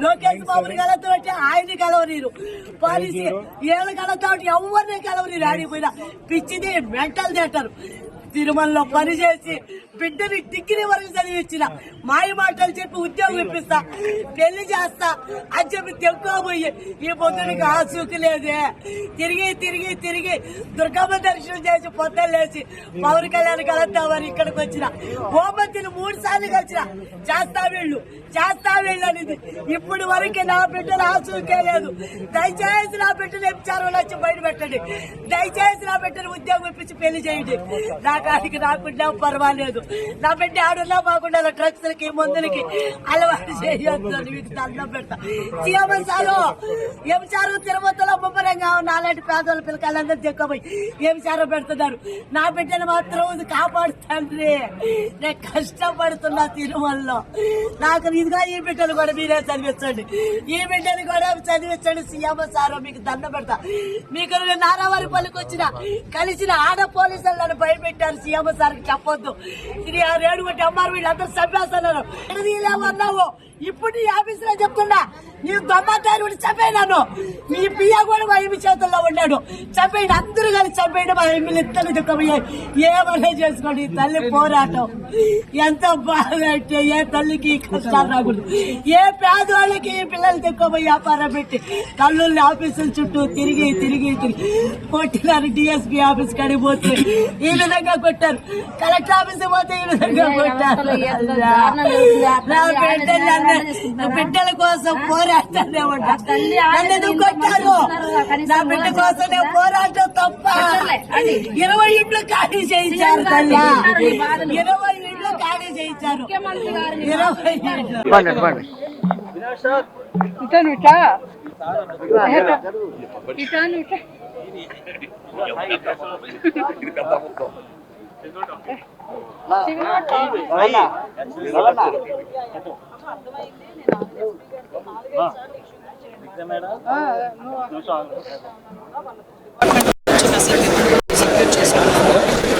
లోకేష్ బాబుని కలవతోటి ఆయన్ని కలవనీరు, పాలసీ ఏళ్ళ కలవతోటి ఎవరిని కలవనీరు. ఆడిపోయినా పిచ్చిది మెంటల్ థియేటర్. తిరుమలలో పనిచేసి బిడ్డని డిగ్రీ వరకు చదివించిన, మాయ మాటలు చెప్పి ఉద్యోగం ఇప్పిస్తా, పెళ్లి చేస్తా అని చెప్పి తెక్కుపోయి ఈ పొద్దునికి ఆసూకి లేదే. తిరిగి తిరిగి తిరిగి దుర్గమ్మ దర్శనం చేసి పొద్దులేసి పవన్ కళ్యాణ్ కలుద్దామని ఇక్కడికి వచ్చిన. ఓమంతిని 3 సార్లు కలిసిన. చేస్తా వీళ్ళు అనేది ఇప్పుడు వరకు నా బిడ్డలు ఆసూకే లేదు. దయచేసి నా బిడ్డలు ఎంచారు వచ్చి బయట పెట్టండి. దయచేసి నా బిడ్డను ఉద్యోగం ఇప్పించి పెళ్లి చేయండి. నాకాడికి నాకున్నా పర్వాలేదు. నా బిడ్డ ఆడున్నా బాగుండా డ్రగ్స్ లకి మందులకి అలవాటు చేయొద్దు. మీకు దండం పెడతా. సీఎంసారు ఎంచారు తిరుమతలో ముమ్మరంగా ఉన్న అలాంటి పేదవాళ్ళ పిల్లకాయలందరూ చెక్కపోయి ఎంచారు పెడుతున్నారు. నా బిడ్డను మాత్రం కాపాడుతండ్రి. నేను కష్టపడుతున్నా తిరుమలలో. నాకు ఇదిగా ఈ బిడ్డలు కూడా మీరే చదివించండి. ఈ బిడ్డను కూడా చదివించండి. సీఎం సారు మీకు దండం పెడతా. మీకు నారావారి పల్లికి వచ్చిన కలిసిన ఆడ పోలీసులు నన్ను భయపెట్టారు. సీఎం సార్కి చెప్పొద్దు. ఇది రేడుగొట్టి అమ్మారు వీళ్ళందరూ చంపేస్తున్నారు. అన్నావు ఇప్పుడు నీ ఆఫీసులో చెప్తున్నా. నీ దొమ్మదారుడు చంపేనాను. మీ పియ్య కూడా మా ఎమ్మి చేతుల్లో ఉన్నాడు. చంపేయండి, అందరూ కలిసి చంపేయండి. మా ఎమ్మెల్యే ఇద్దరు దిక్కబోయాయి. ఏమన్నా చేసుకోండి. తల్లి పోరాటం ఎంత బాగా అంటే ఏ తల్లికి కష్టాలు రాకూడదు. ఏ పేదవాళ్ళకి పిల్లలు దిక్కబోయి వ్యాపారం పెట్టి తల్లుల్ని ఆఫీసుల చుట్టూ తిరిగి తిరిగి తిరిగి కొట్టినారు. డిఎస్పీ ఆఫీస్ కాడికి పోతే ఈ విధంగా కొట్టారు. కలెక్టర్ ఆఫీస్ పోతే ఈ విధంగా కొట్టారు. నా బిడ్డల కోసం పోరాటాన్ని కొట్టారు. నా బిడ్డ కోసం నేను పోరాటం తప్ప 20 ఇంట్లో ఖాళీ చేయించారు. 20 ఇంట్లో ఖాళీ చేయించారు. 20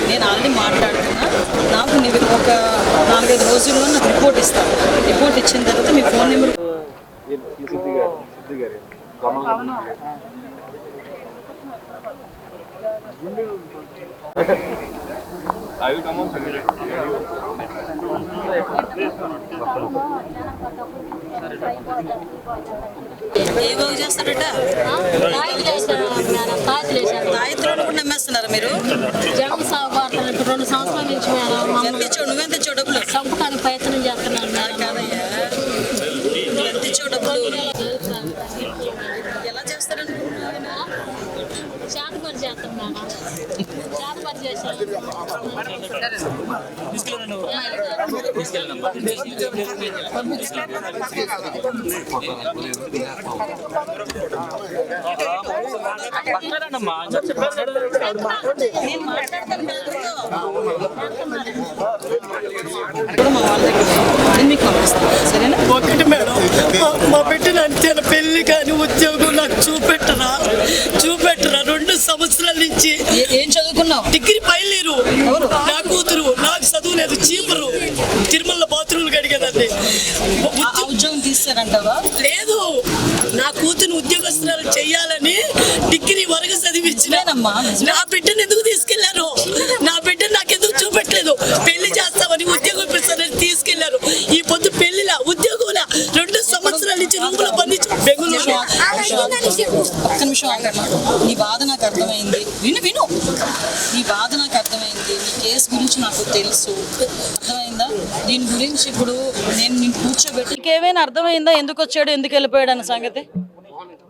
నేను ఆల్రెడీ మాట్లాడుతున్నా. నాకు నీకు ఒక 4-5 రోజుల్లో నాకు రిపోర్ట్ ఇస్తాను. రిపోర్ట్ ఇచ్చిన తర్వాత మీ ఫోన్ నెంబర్ ఏ బాగు చేస్తారట? తాయిత్రులు కూడా నమ్మేస్తున్నారా మీరు? జనం సాగు 2 సంవత్సరాల నుంచి ఎంత ఇచ్చావు? నువ్వెంత ఇచ్చావు డబ్బులు? చంపడానికి ప్రయత్నం చేస్తున్నాను. కాదయ్యా, ఎంత ఇచ్చావు డబ్బులు? ఎలా చేస్తారనుకుంటున్నావు? చేతపడి చేస్తున్నాను. చేతపడి చేశాను. ఒకటి మేడం, మా పెట్టిన అంతేనా పెళ్లి కానీ ఉద్యోగం నాకు చూపెట్టరా 2 సంవత్సరాల నుంచి. ఏం చదువుకున్నావు? డిగ్రీ పైలేరు. నా కూతురు. నాకు చదువు లేదు. చీపురు తిరుమలలో బాత్రూమ్లు కడిగేదండి. ఉద్యోగం తీస్తారంటావా? లేదు, నా కూతురు ఉద్యోగస్తురాలు చెయ్యాలని డిగ్రీ వరకు చదివించినానమ్మా. నా బిడ్డను ఎందుకు తీసుకెళ్లారు? నా బిడ్డను నాకెందుకు చూపెట్టలేదు? పెళ్లి చేస్తామని ఉద్యోగం ఇప్పిస్తానని తీసుకెళ్లారు. ఈ పొద్దు పెళ్లిలా ఉద్యోగంలా 2 సంవత్సరాల నుంచి రూములో బంధించి బెంగళూరు. ఒక్క నిమిషం ఆగమ్మా. నీ బాధ నాకు అర్థమైంది. విను నీ బాధ నాకు అర్థమైంది. నీ కేసు గురించి నాకు తెలుసు. అర్థమైందా? దీని గురించి ఇప్పుడు నేను కూర్చోబెట్టి నీకేమైనా అర్థమైందా? ఎందుకు వచ్చాడు, ఎందుకు వెళ్ళిపోయాడు అన్న సంగతి?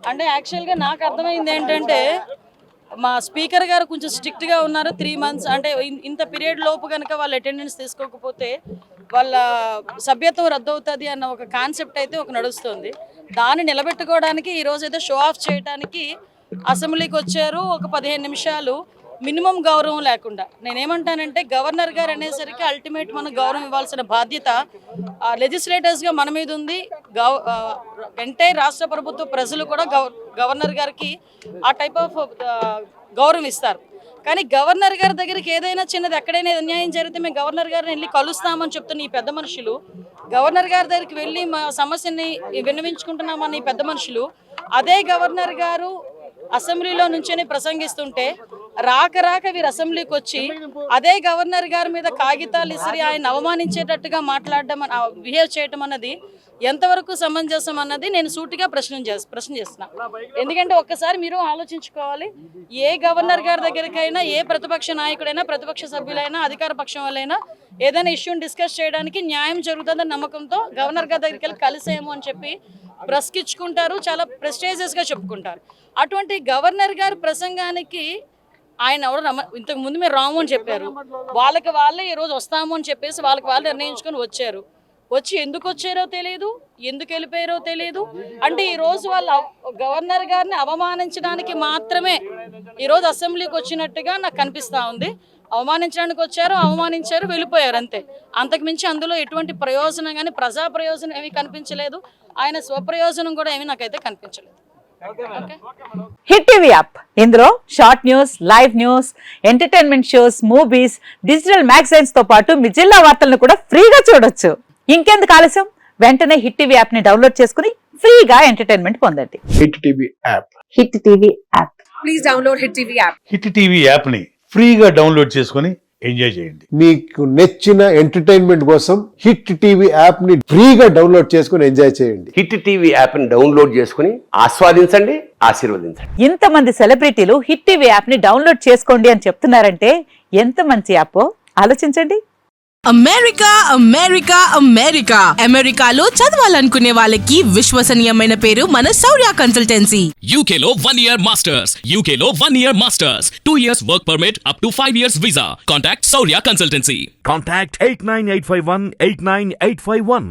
అంటే యాక్చువల్గా నాకు అర్థమైంది ఏంటంటే, మా స్పీకర్ గారు కొంచెం స్ట్రిక్ట్గా ఉన్నారు. 3 మంత్స్ అంటే ఇంత పీరియడ్ లోపు కనుక వాళ్ళు అటెండెన్స్ తీసుకోకపోతే వాళ్ళ సభ్యత్వం రద్దు అవుతుంది అన్న ఒక కాన్సెప్ట్ అయితే ఒక నడుస్తుంది. దాన్ని నిలబెట్టుకోవడానికి ఈరోజు అయితే షో ఆఫ్ చేయడానికి అసెంబ్లీకి వచ్చారు. ఒక 15 నిమిషాలు మినిమం గౌరవం లేకుండా. నేనేమంటానంటే, గవర్నర్ గారు అనేసరికి అల్టిమేట్ మనం గౌరవం ఇవ్వాల్సిన బాధ్యత లెజిస్లేటర్స్గా మన మీద ఉంది. ఎంటైర్ రాష్ట్ర ప్రభుత్వ ప్రజలు కూడా గవర్నర్ గారికి ఆ టైప్ ఆఫ్ గౌరవం ఇస్తారు. కానీ గవర్నర్ గారి దగ్గరికి ఏదైనా చిన్నది ఎక్కడైనా అన్యాయం జరిగితే మేము గవర్నర్ గారిని వెళ్ళి కలుస్తామని చెప్తున్న ఈ పెద్ద మనుషులు, గవర్నర్ గారి దగ్గరికి వెళ్ళి మా సమస్యని విన్నవించుకుంటున్నామని పెద్ద మనుషులు, అదే గవర్నర్ గారు అసెంబ్లీలో నుంచొని ప్రసంగిస్తుంటే రాక వీరు అసెంబ్లీకి వచ్చి అదే గవర్నర్ గారి మీద కాగితాలు ఇసిరి ఆయన అవమానించేటట్టుగా మాట్లాడడం, బిహేవ్ చేయటం అన్నది ఎంతవరకు సమంజసం అన్నది నేను సూటిగా ప్రశ్న చేస్తున్నా. ఎందుకంటే ఒక్కసారి మీరు ఆలోచించుకోవాలి, ఏ గవర్నర్ గారి దగ్గరికైనా ఏ ప్రతిపక్ష నాయకుడైనా, ప్రతిపక్ష సభ్యులైనా, అధికార పక్షం వాళ్ళైనా ఏదైనా ఇష్యూని డిస్కస్ చేయడానికి న్యాయం జరుగుతుందని నమ్మకంతో గవర్నర్ గారి దగ్గరికి వెళ్ళి కలిసేమో అని చెప్పి ప్రశ్నించుకుంటారు, చాలా ప్రెస్టేజియస్గా చెప్పుకుంటారు. అటువంటి గవర్నర్ గారి ప్రసంగానికి ఆయన ఎవరు ఇంతకు ముందు మీరు రాము అని చెప్పారు, వాళ్ళకి వాళ్ళే ఈరోజు వస్తాము అని చెప్పేసి వాళ్ళకి వాళ్ళు నిర్ణయించుకొని వచ్చారు. వచ్చి ఎందుకు వచ్చారో తెలియదు, ఎందుకు వెళ్ళిపోయారో తెలియదు. అంటే ఈరోజు వాళ్ళు గవర్నర్ గారిని అవమానించడానికి మాత్రమే ఈరోజు అసెంబ్లీకి వచ్చినట్టుగా నాకు కనిపిస్తూ ఉంది. అవమానించడానికి వచ్చారు, అవమానించారు, వెళ్ళిపోయారు అంతే. అంతకుమించి అందులో ఎటువంటి ప్రయోజనం కానీ ప్రజా ప్రయోజనం ఏమీ కనిపించలేదు, ఆయన స్వప్రయోజనం కూడా ఏమీ నాకైతే కనిపించలేదు. హిట్ టీవీ యాప్, ఇందులో short news, live news, entertainment shows, movies, digital magazines తో పాటు మీ జిల్లా వార్తలను కూడా ఫ్రీగా చూడొచ్చు. ఇంకెందుకు ఆలస్యం, వెంటనే హిట్ టీవీ యాప్ ని డౌన్లోడ్ చేసుకుని ఫ్రీగా ఎంటర్టైన్మెంట్ పొందండి. Hit TV app. Hit TV app. Please download hit TV app. Hit TV app ని ఫ్రీగా డౌన్లోడ్ చేసుకొని ఎంజాయ్ చేయండి. మీకు నచ్చిన ఎంటర్టైన్మెంట్ కోసం హిట్ టీవీ యాప్ ని ఫ్రీగా డౌన్లోడ్ చేసుకొని ఎంజాయ్ చేయండి. హిట్ టీవీ యాప్ ని డౌన్లోడ్ చేసుకుని ఆస్వాదించండి, ఆశీర్వదించండి. ఇంతమంది సెలబ్రిటీలు హిట్ టీవీ యాప్ ని డౌన్లోడ్ చేసుకోండి అని చెప్తున్నారంటే ఎంత మంచి యాప్ ఆలోచించండి. అమెరికా అమెరికా అమెరికా అమెరికాలో చదవాలనుకునే వాళ్ళకి విశ్వసనీయమైన పేరు మన శౌర్య కన్సల్టెన్సీ. UK లో 1 year masters. UK లో 1 year masters. 2 years work permit up to 5 years visa. Contact Saurya Consultancy. Contact 89851 89851.